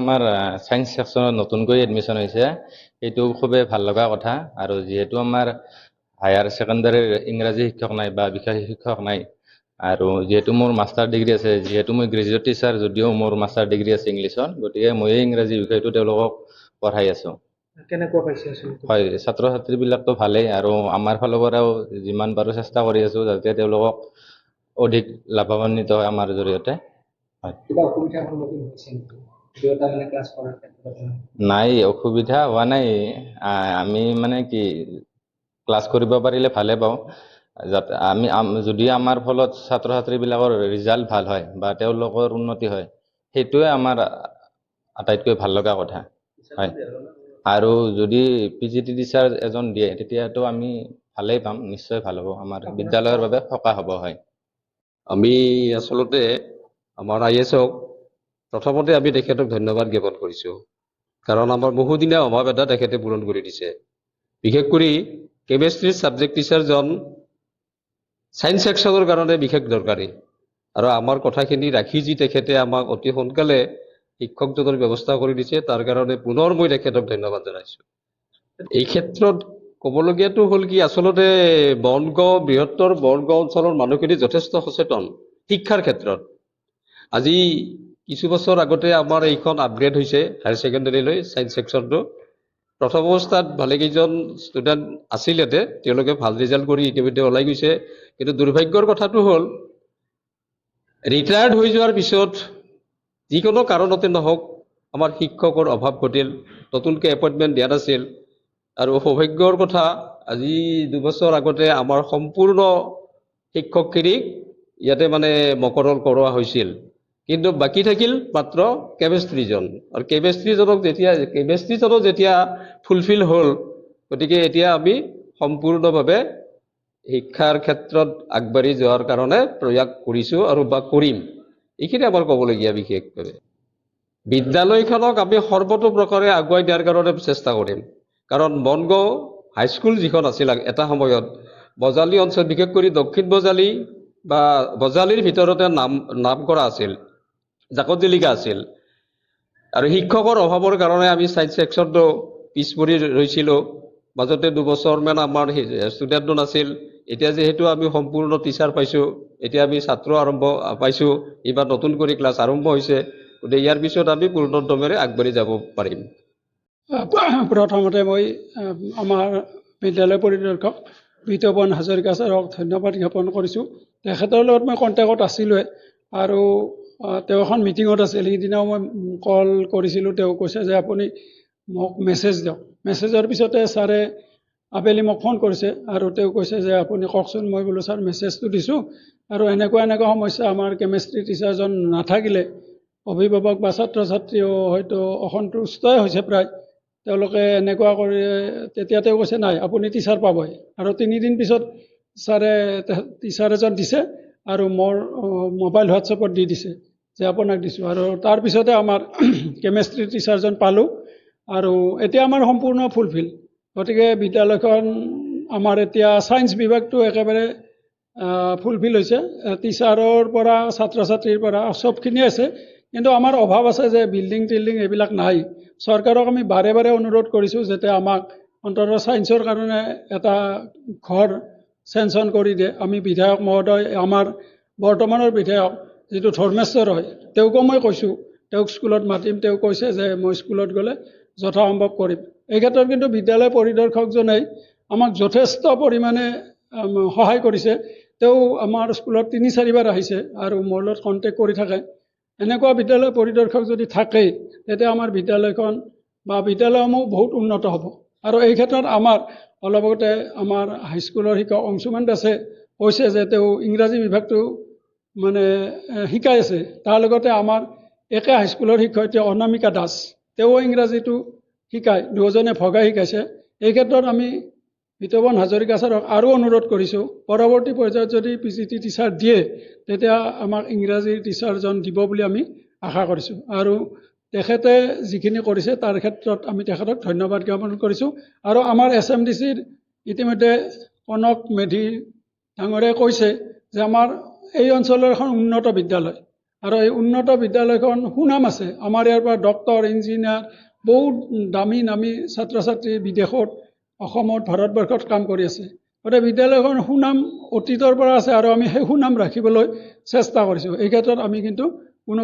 আমাৰ সায়েন্স সেকশনত নতুনকৈ এডমিশ্যন হৈছে এইটো খুবেই ভাল লগা কথা আৰু যেহেতু আমাৰ হায়াৰ সেকেন্ডাৰীৰ ইংৰাজী শিক্ষক নাই বা বিষয় শিক্ষক নাই আৰু যেহেতু মোৰ মাষ্টাৰ ডিগ্ৰী আছে যেহেতু মই গ্ৰেজুৱেট টিচাৰ যদিও মোৰ মাষ্টাৰ ডিগ্ৰী আছে ইংলিছত গতিকে মই ইংৰাজী বিষয়টো তেওঁলোকক পঢ়াই আছো কেনেকুৱা পাইছে আচলতে হয় ছাত্ৰ ছাত্ৰীবিলাকতো ভালেই আৰু আমাৰ ফালৰ পৰাও যিমান পাৰো চেষ্টা কৰি আছো যাতে তেওঁলোকক অধিক লাভান্বিত হয় আমাৰ জৰিয়তে হয় কিবা অসুবিধাৰ সন্মুখীন হৈছে নেকি দুয়োটা মানে ক্লাছ কৰাৰ ক্ষেত্ৰত নাই অসুবিধা হোৱা নাই আমি মানে কি ক্লাছ কৰিব পাৰিলে ভালে পাওঁ যাতে আমি যদি আমাৰ ফলত ছাত্ৰ ছাত্ৰীবিলাকৰ ৰিজাল্ট ভাল হয় বা তেওঁলোকৰ উন্নতি হয় সেইটোৱে আমাৰ আটাইতকৈ ভাল লগা কথা হয় আৰু যদি পিজিটি টিচাৰ এজন দিয়ে তেতিয়াতো আমি ভালেই পাম নিশ্চয় ভাল হ'ব আমাৰ বিদ্যালয়ৰ বাবে সকাহ হ'ব হয় আমি আচলতে আমাৰ আইএছক প্ৰথমতে আমি তেখেতক ধন্যবাদ জ্ঞাপন কৰিছোঁ কাৰণ আমাৰ বহুদিনীয়া অভাৱ এটা তেখেতে পূৰণ কৰি দিছে বিশেষ কৰি কেমেষ্ট্ৰিৰ ছাবজেক্ট টিচাৰজন সায়েন্স সেকশনৰ কাৰণে বিশেষ দৰকাৰী আৰু আমাৰ কথাখিনি ৰাখি যি তেখেতে আমাক অতি সোনকালে শিক্ষকজনৰ ব্যৱস্থা কৰি দিছে তাৰ কাৰণে পুনৰ মই তেখেতক ধন্যবাদ জনাইছোঁ এই ক্ষেত্ৰত ক'বলগীয়াটো হ'ল কি আচলতে বনগাঁও বৃহত্তৰ বনগাঁও অঞ্চলৰ মানুহখিনি যথেষ্ট সচেতন শিক্ষাৰ ক্ষেত্ৰত আজি কিছু বছৰ আগতে আমাৰ এইখন আপগ্ৰেড হৈছে হায়াৰ ছেকেণ্ডাৰীলৈ সায়েন্স সেকশনটো প্ৰথম অৱস্থাত ভালেকেইজন ষ্টুডেণ্ট আছিল ইয়াতে তেওঁলোকে ভাল ৰিজাল্ট কৰি ইতিমধ্যে ওলাই গৈছে কিন্তু দুৰ্ভাগ্যৰ কথাটো হ'ল ৰিটায়াৰ্ড হৈ যোৱাৰ পিছত যিকোনো কাৰণতে নহওক আমাৰ শিক্ষকৰ অভাৱ ঘটিল নতুনকৈ এপইণ্টমেণ্ট দিয়া নাছিল আৰু সৌভাগ্যৰ কথা আজি 2 বছৰ আগতে আমাৰ সম্পূৰ্ণ শিক্ষকখিনিক ইয়াতে মানে মকৰল কৰোৱা হৈছিল কিন্তু বাকি থাকিল মাত্ৰ কেমেষ্ট্ৰিজন আৰু কেমেষ্ট্ৰিজনক যেতিয়া ফুলফিল হ'ল গতিকে এতিয়া আমি সম্পূৰ্ণভাৱে শিক্ষাৰ ক্ষেত্ৰত আগবাঢ়ি যোৱাৰ কাৰণে প্ৰয়াস কৰিছোঁ আৰু বা কৰিম এইখিনি আমাৰ ক'বলগীয়া বিশেষভাৱে বিদ্যালয়খনক আমি সৰ্বতোপ্ৰকাৰে আগুৱাই দিয়াৰ কাৰণে চেষ্টা কৰিম কাৰণ বনগাঁও হাইস্কুল যিখন আছিল এটা সময়ত বজালী অঞ্চল বিশেষ কৰি দক্ষিণ বজালী বা বজালীৰ ভিতৰতে নাম কৰা আছিল জাকতজিলিকা আছিল আৰু শিক্ষকৰ অভাৱৰ কাৰণে আমি সায়েন্স সেকশনটো পিছ পৰি ৰৈছিলোঁ মাজতে 2 বছৰমান আমাৰ ষ্টুডেণ্টো নাছিল এতিয়া যেহেতু আমি সম্পূৰ্ণ টিচাৰ পাইছোঁ এতিয়া আমি ছাত্ৰ পাইছোঁ এইবাৰ নতুন কৰি ক্লাছ আৰম্ভ হৈছে গতিকে ইয়াৰ পিছত আমি পূৰ্ণোদ্যমেৰে আগবাঢ়ি যাব পাৰিম প্ৰথমতে মই আমাৰ বিদ্যালয় পৰিদৰ্শক বিতপন হাজৰিকা ছাৰক ধন্যবাদ জ্ঞাপন কৰিছোঁ তেখেতৰ লগত মই কণ্টেক্টত আছিলোঁৱে আৰু তেওঁ এখন মিটিঙত আছিল সেইদিনাও মই কল কৰিছিলোঁ তেওঁ কৈছে যে আপুনি মোক মেছেজ দিয়ক মেছেজৰ পিছতে ছাৰে আবেলি মোক ফোন কৰিছে আৰু তেওঁ কৈছে যে আপুনি কওকচোন মই বোলো ছাৰ মেছেজটো দিছোঁ আৰু এনেকুৱা সমস্যা আমাৰ কেমেষ্ট্ৰি টিচাৰজন নাথাকিলে অভিভাৱক বা ছাত্ৰ ছাত্ৰীও হয়তো অসন্তুষ্টই হৈছে প্ৰায় তেওঁলোকে এনেকুৱা কৰি তেতিয়া তেওঁ কৈছে নাই আপুনি টিচাৰ পাবই আৰু 3 দিন পিছত ছাৰে টিচাৰ এজন দিছে আৰু মোৰ মোবাইল হোৱাটছএপত দি দিছে যে আপোনাক দিছোঁ আৰু তাৰপিছতে আমাৰ কেমেষ্ট্ৰি টিচাৰজন পালোঁ আৰু এতিয়া আমাৰ সম্পূৰ্ণ ফুলফিল গতিকে বিদ্যালয়খন আমাৰ এতিয়া সায়েন্স বিভাগটো একেবাৰে ফুলফিল হৈছে টিচাৰৰ পৰা ছাত্ৰ ছাত্ৰীৰ পৰা সবখিনি আছে কিন্তু আমাৰ অভাৱ আছে যে বিল্ডিং এইবিলাক নাই চৰকাৰক আমি বাৰে বাৰে অনুৰোধ কৰিছোঁ যাতে আমাক অন্ততঃ সায়েন্সৰ কাৰণে এটা ঘৰ চেংচন কৰি দিয়ে আমি বিধায়ক মহোদয় আমাৰ বৰ্তমানৰ বিধায়ক যিটো ধৰ্মেশ্বৰ হয় তেওঁকো মই কৈছোঁ তেওঁক স্কুলত মাতিম তেওঁ কৈছে যে মই স্কুলত গ'লে যথাসম্ভৱ কৰিম এই ক্ষেত্ৰত কিন্তু বিদ্যালয় পৰিদৰ্শকজনে আমাক যথেষ্ট পৰিমাণে সহায় কৰিছে তেওঁ আমাৰ স্কুলত 3-4 বাৰ আহিছে আৰু মোৰ লগত কণ্টেক্ট কৰি থাকে এনেকুৱা বিদ্যালয় পৰিদৰ্শক যদি থাকে তেতিয়া আমাৰ বিদ্যালয়খন বা বিদ্যালয়সমূহ বহুত উন্নত হ'ব আৰু এই ক্ষেত্ৰত আমাৰ অলপতে আমাৰ হাইস্কুলৰ শিক্ষক অংশুমান দাসে কৈছে যে তেওঁ ইংৰাজী বিভাগটো মানে শিকাই আছে তাৰ লগতে আমাৰ একে হাইস্কুলৰ শিক্ষয়িত্ৰী অনামিকা দাস তেওঁ ইংৰাজীটো শিকায় দুজনে ভগাই শিকাইছে এই ক্ষেত্ৰত আমি বিতপন হাজৰিকা ছাৰক আৰু অনুৰোধ কৰিছোঁ পৰৱৰ্তী পৰ্যায়ত যদি পিজিটি টিচাৰ দিয়ে তেতিয়া আমাক ইংৰাজী টিচাৰজন দিব বুলি আমি আশা কৰিছোঁ আৰু তেখেতে যিখিনি কৰিছে তাৰ ক্ষেত্ৰত আমি তেখেতক ধন্যবাদ জ্ঞাপন কৰিছোঁ আৰু আমাৰ SMDCৰ ইতিমধ্যে কনক মেধি ডাঙৰে কৈছে যে আমাৰ এই অঞ্চলৰ এখন উন্নত বিদ্যালয় আৰু এই উন্নত বিদ্যালয়খন সুনাম আছে। আমাৰ ইয়াৰ পৰা ডক্তৰ, ইঞ্জিনিয়াৰ, বহুত দামী নামী ছাত্ৰ ছাত্ৰী বিদেশত, অসমত, ভাৰতবৰ্ষত কাম কৰি আছে। গতিকে বিদ্যালয়খন সুনাম অতীতৰ পৰা আছে আৰু আমি সেই সুনাম ৰাখিবলৈ চেষ্টা কৰিছোঁ। এই ক্ষেত্ৰত আমি কিন্তু কোনো